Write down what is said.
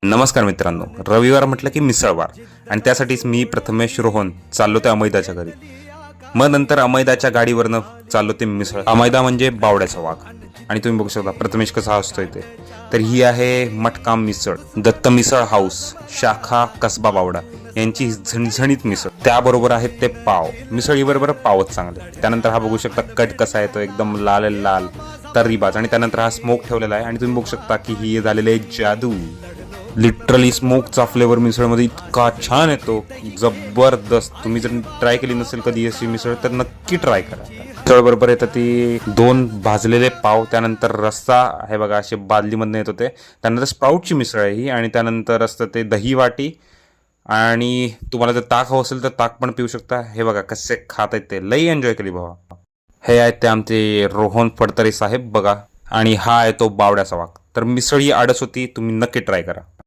नमस्कार मित्रांनो, रविवार म्हटलं की मिसळवार आणि त्यासाठीच मी प्रथमेश रोहन चाललो ते अमैदाच्या घरी. मग नंतर अमैदाच्या गाडीवरनं चाललो ते मिसळ. अमैदा म्हणजे बावड्याचा वाघ आणि तुम्ही बघू शकता प्रथमेश कसा हसतोय ते. तर ही आहे मटकाम मिसळ, दत्त मिसळ हाऊस, शाखा कसबा बावडा यांची झणझणीत मिसळ. त्याबरोबर आहेत ते पाव. मिसळीबरोबर पावच चांगले. त्यानंतर हा बघू शकता कट कसा आहे तो, एकदम लाल लाल तर्रीबाज. आणि त्यानंतर हा स्मोक ठेवलेला आहे आणि तुम्ही बघू शकता की ही झालेली आहे जादू. लिटरली स्मोकचा फ्लेवर मिसळमध्ये इतका छान येतो, जबरदस्त. तुम्ही जर ट्राय केली नसेल कधी अशी मिसळ तर नक्की ट्राय करा. मिसळ बरोबर येतं ती 2 भाजलेले पाव, त्यानंतर रस्सा हे बघा असे बादलीमधनं येत होते. त्यानंतर स्प्राऊटची मिसळ आहे ही, आणि त्यानंतर असतं ते दही वाटी. आणि तुम्हाला जर ताक हवं असेल तर ताक पण पिऊ शकता. हे बघा कसे खात आहेत ते, लई एन्जॉय केली बाबा. हे आहेत ते आमचे रोहन फडतरे साहेब बघा. आणि हा आहे तो बावड्याचा वाघ. तर मिसळ ही आडस होती, तुम्ही नक्की ट्राय करा.